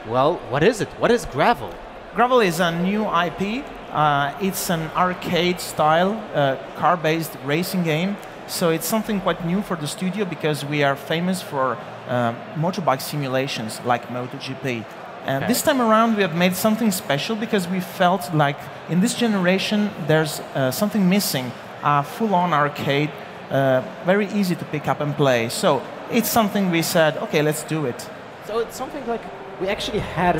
Well, what is it? What is Gravel? Gravel is a new IP. It's an arcade-style, car-based racing game. So it's something quite new for the studio because we are famous for motorbike simulations like MotoGP. This time around we have made something special because we felt like in this generation there's something missing, a full-on arcade, very easy to pick up and play. So it's something we said, okay, let's do it. So it's something like we actually had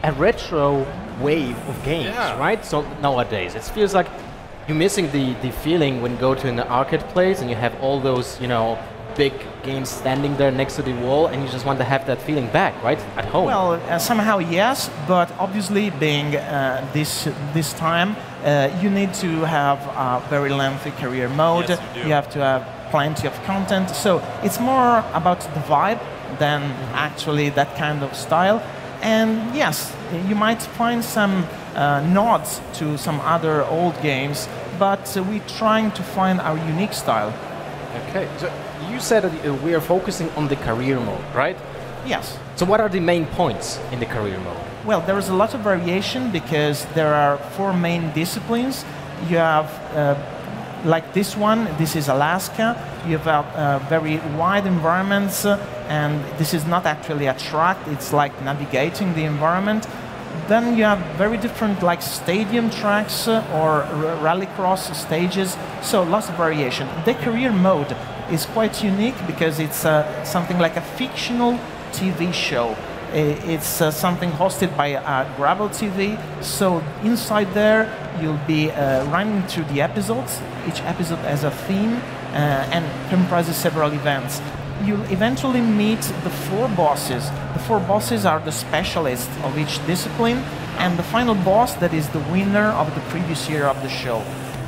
a retro wave of games, right? So nowadays it feels like you're missing the feeling when you go to an arcade place and you have all those, you know, big games standing there next to the wall, and you just want to have that feeling back, right, at home. Well, somehow yes, but obviously being this time, you need to have a very lengthy career mode. Yes, you have to have plenty of content. So it's more about the vibe than actually that kind of style. And yes, you might find some nods to some other old games, but we're trying to find our unique style. Okay, so you said that we are focusing on the career mode, right? Yes. So what are the main points in the career mode? Well, there is a lot of variation because there are 4 main disciplines. You have, like this one, this is Alaska. You have very wide environments, and this is not actually a track, it's like navigating the environment. Then you have very different like stadium tracks or rallycross stages, so lots of variation. The career mode is quite unique because it's something like a fictional TV show. It's something hosted by Gravel TV, so inside there you'll be running through the episodes. Each episode has a theme and comprises several events. You'll eventually meet the 4 bosses. The 4 bosses are the specialists of each discipline, and the final boss that is the winner of the previous year of the show.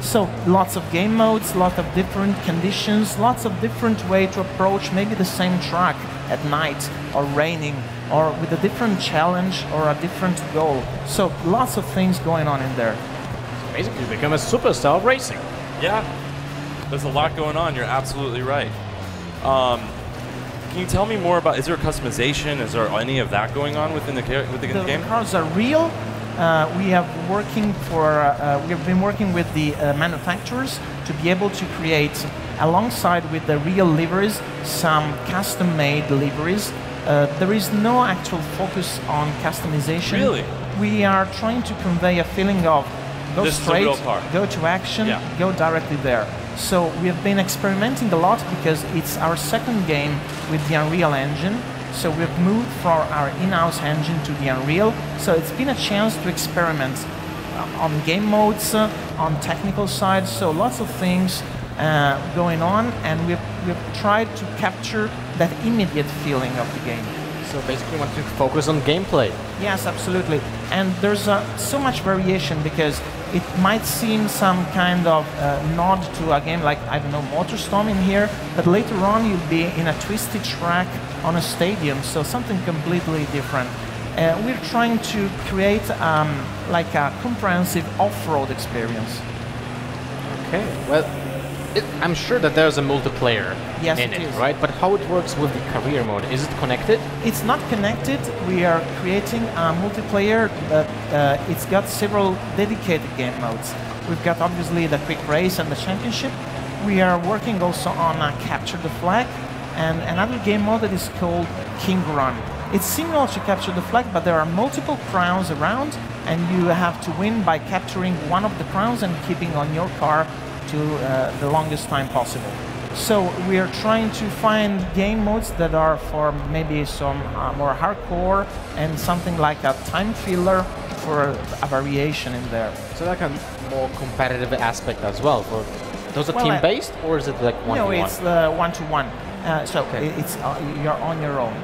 So lots of game modes, lots of different conditions, lots of different way to approach maybe the same track at night or raining or with a different challenge or a different goal. So lots of things going on in there. So basically you become a superstar of racing. Yeah, there's a lot going on. You're absolutely right. Can you tell me more about, is there customization? Is there any of that going on within the game? The cars are real. We have been working with the manufacturers to be able to create, alongside with the real liveries, some custom-made liveries. There is no actual focus on customization. Really? We are trying to convey a feeling of go this straight, is a real car. go to action, go directly there. So we have been experimenting a lot because it's our second game with the Unreal Engine. So we've moved from our in-house engine to the Unreal. So it's been a chance to experiment on game modes, on technical side. So lots of things going on, and we've tried to capture that immediate feeling of the game. So basically you want to focus on gameplay. Yes, absolutely. And there's so much variation because it might seem some kind of nod to a game like, I don't know, MotorStorm in here, but later on you'll be in a twisty track on a stadium, so something completely different. We're trying to create like a comprehensive off-road experience. Okay, well, I'm sure that there's a multiplayer in it, right? But how it works with the career mode? Is it connected? It's not connected. We are creating a multiplayer, but it's got several dedicated game modes. We've got obviously the quick race and the championship. We are working also on Capture the Flag and another game mode that is called King Run. It's similar to Capture the Flag, but there are multiple crowns around, and you have to win by capturing one of the crowns and keeping on your car to the longest time possible. So we are trying to find game modes that are for maybe some more hardcore and something like a time filler for a variation in there. So like a more competitive aspect as well. For those are team-based, or is it like one-to-one? No, it's one-to-one. So it's you're on your own.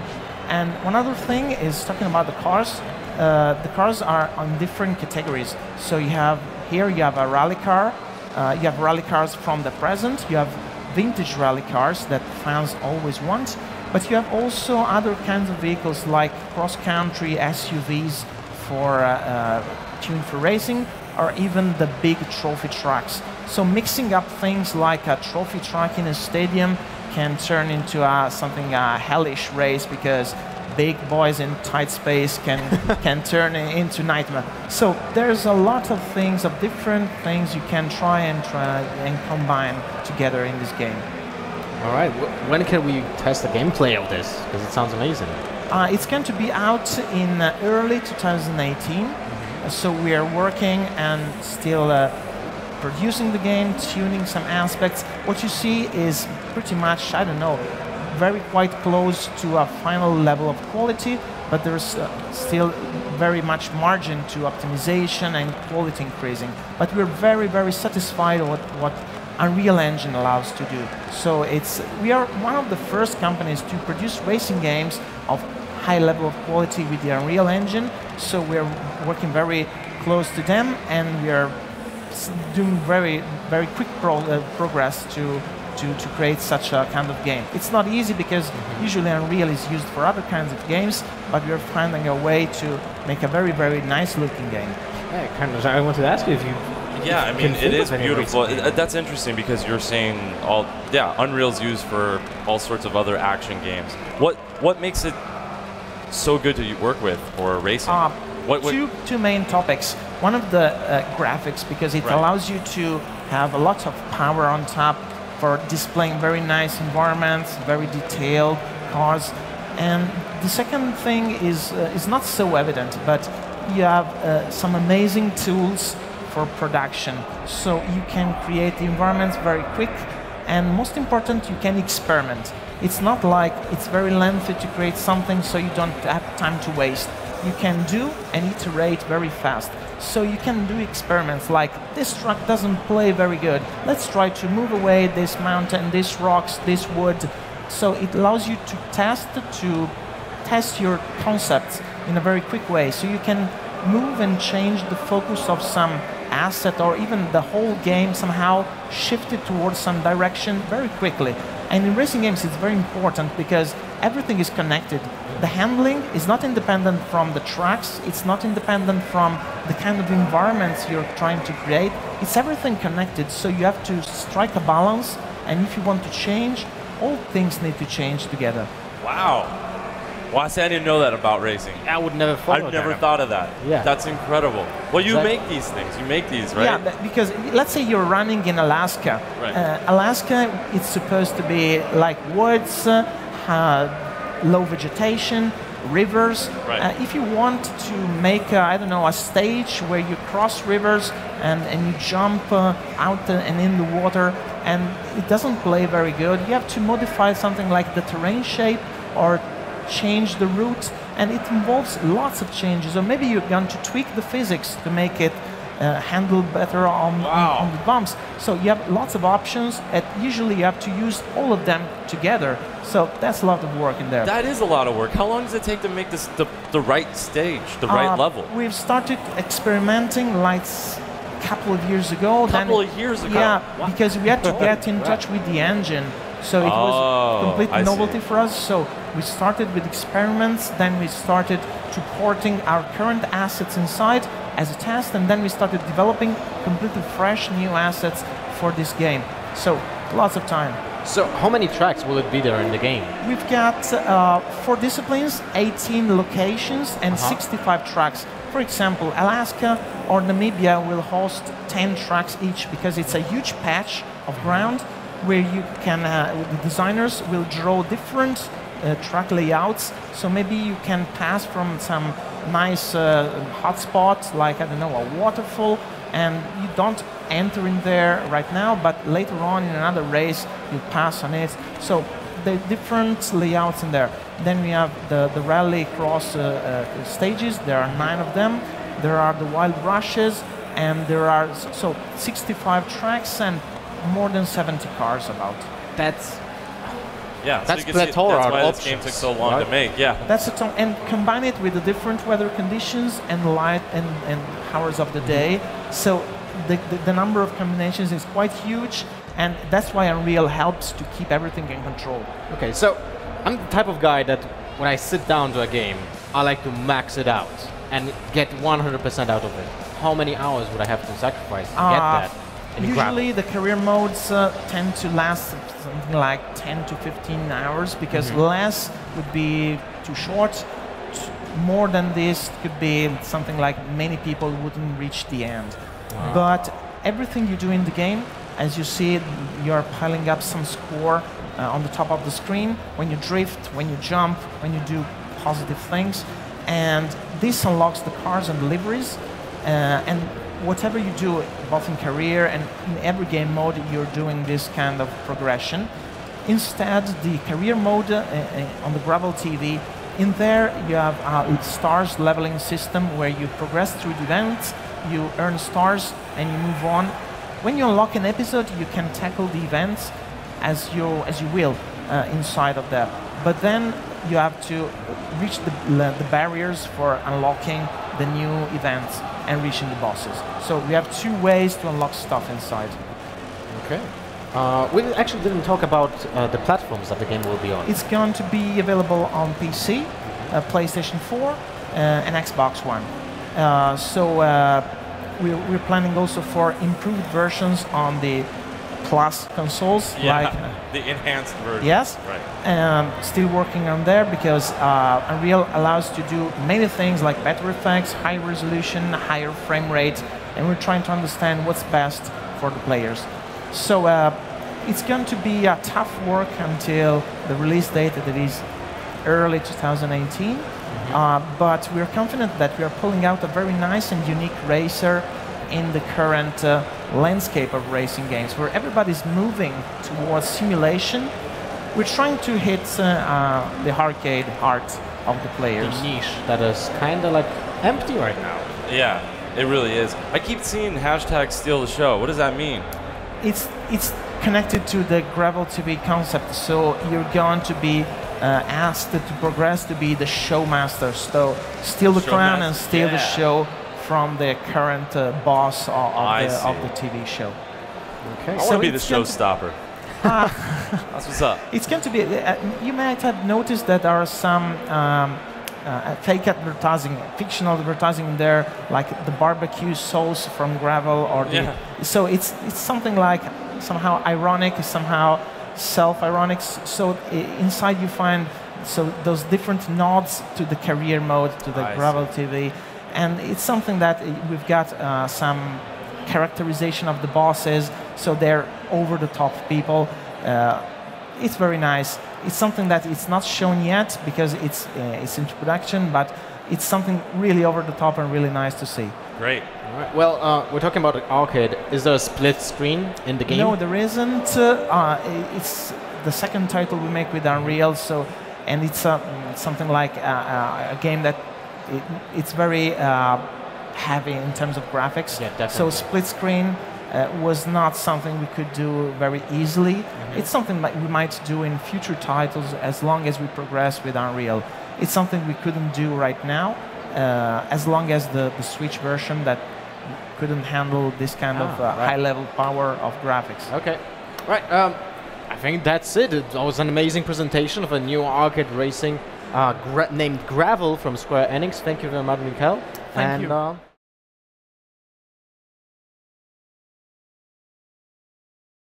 And one other thing is talking about the cars. The cars are on different categories. So you have a rally car. You have rally cars from the present, you have vintage rally cars that fans always want, but you have also other kinds of vehicles like cross-country SUVs for tuned for racing, or even the big trophy trucks. So mixing up things like a trophy truck in a stadium can turn into something hellish race because big boys in tight space can turn into nightmare. So there's a lot of things, of different things you can try and combine together in this game. All right, when can we test the gameplay of this? Because it sounds amazing. It's going to be out in early 2018. So we are working and still producing the game, tuning some aspects. What you see is pretty much, I don't know, very quite close to a final level of quality, but there's still very much margin to optimization and quality increasing. But we're very, very satisfied with what Unreal Engine allows to do. So we are one of the first companies to produce racing games of high level of quality with the Unreal Engine. So we're working very close to them, and we are doing very, very quick progress to create such a kind of game. It's not easy because usually Unreal is used for other kinds of games, but we're finding a way to make a very, very nice looking game. Yeah, I want to ask you if you. Yeah, I mean, it is beautiful. That's interesting because you're saying Unreal's used for all sorts of other action games. What makes it so good to work with for racing? Two main topics. One of the graphics, because it allows you to have a lot of power on top for displaying very nice environments, very detailed cars. And the second thing is not so evident, but you have some amazing tools for production. So you can create the environments very quick, and most important, you can experiment. It's not like it's very lengthy to create something, so you don't have time to waste. You can do and iterate very fast. So you can do experiments like, this truck doesn't play very good. Let's try to move away this mountain, this rocks, this wood. So it allows you to test your concepts in a very quick way. So you can move and change the focus of some asset, or even the whole game somehow shift it towards some direction very quickly. And in racing games it's very important because everything is connected. The handling is not independent from the tracks, it's not independent from the kind of environments you're trying to create. It's everything connected, so you have to strike a balance, and if you want to change, all things need to change together. Wow. Well, I didn't know that about racing. I would never follow I've never thought of that. Yeah. That's incredible. Well, you make these things. You make these, right? Yeah, because let's say you're running in Alaska. Right. Alaska, it's supposed to be like woods, low vegetation, rivers. Right. If you want to make, I don't know, a stage where you cross rivers and you jump out and in the water, and it doesn't play very good, you have to modify something like the terrain shape or change the route, and it involves lots of changes. Or maybe you're going to tweak the physics to make it handle better on the bumps. So you have lots of options, and usually you have to use all of them together. So that's a lot of work in there. That is a lot of work. How long does it take to make this the right stage, the right level? We've started experimenting like a couple of years ago. Yeah, wow. Because we had to get in touch with the engine. So it was a complete novelty for us. So we started with experiments, then we started to porting our current assets inside as a test, and then we started developing completely fresh new assets for this game. So lots of time. So how many tracks will it be there in the game? We've got 4 disciplines, 18 locations, and 65 tracks. For example, Alaska or Namibia will host 10 tracks each because it's a huge patch of ground where you can, the designers will draw different track layouts. So maybe you can pass from some nice hotspots, like, I don't know, a waterfall, and you don't enter in there right now, but later on in another race, you pass on it. So the different layouts in there. Then we have the rally cross stages. There are 9 of them. There are the wild rushes, and there are 65 tracks and more than 70 cars about. That's so you can see, that's why this game took so long to make. Yeah, that's a and combine it with the different weather conditions and light and hours of the day. So the number of combinations is quite huge, and that's why Unreal helps to keep everything in control. Okay, so I'm the type of guy that when I sit down to a game, I like to max it out and get 100% out of it. How many hours would I have to sacrifice to get that? Usually the career modes tend to last something like 10 to 15 hours because less would be too short. More than this could be something like many people wouldn't reach the end. Wow. But everything you do in the game, as you see, you're piling up some score on the top of the screen when you drift, when you jump, when you do positive things. And this unlocks the cars and liveries. And whatever you do, both in career and in every game mode, you're doing this kind of progression. Instead, the career mode on the Gravel TV, in there you have a stars leveling system where you progress through the events, you earn stars, and you move on. When you unlock an episode, you can tackle the events as you will inside of that. But then you have to reach the barriers for unlocking the new events and reaching the bosses. So we have two ways to unlock stuff inside. Okay. We actually didn't talk about the platforms that the game will be on. It's going to be available on PC, PlayStation 4, and Xbox One. We're planning also for improved versions on the Plus consoles, like the enhanced version. Yes, right. Still working on there because Unreal allows to do many things like better effects, high resolution, higher frame rate, and we're trying to understand what's best for the players. So it's going to be a tough work until the release date that is early 2018. But we're confident that we are pulling out a very nice and unique racer in the current landscape of racing games, where everybody's moving towards simulation. We're trying to hit the arcade heart of the players. The niche that is kind of like empty right now. Yeah, it really is. I keep seeing hashtag steal the show. What does that mean? It's connected to the Gravel TV concept. So you're going to be asked to progress to be the showmaster. So steal the crown and steal the show from the current boss of the TV show. Okay. I want to be the showstopper. That's what's up. It's going to be. You might have noticed that there are some fake advertising, fictional advertising there, like the barbecue sauce from Gravel, or the. So it's something like somehow ironic, somehow self-ironic. So inside you find those different nods to the career mode, to the Gravel TV. And it's something that we've got some characterization of the bosses, so they're over-the-top people. It's very nice. It's something that it's not shown yet because it's into production, but it's something really over-the-top and really nice to see. Great. All right. Well, we're talking about the arcade. Is there a split screen in the game? No, there isn't. It's the second title we make with Unreal, and it's something like a game that it's very heavy in terms of graphics. Yeah, definitely. So split screen was not something we could do very easily. It's something that we might do in future titles as long as we progress with Unreal. It's something we couldn't do right now, as long as the Switch version that couldn't handle this kind of high-level power of graphics. Okay, right. I think that's it. It was an amazing presentation of a new arcade racing named Gravel from Square Enix. Thank you very much, Mikhail. Thank you.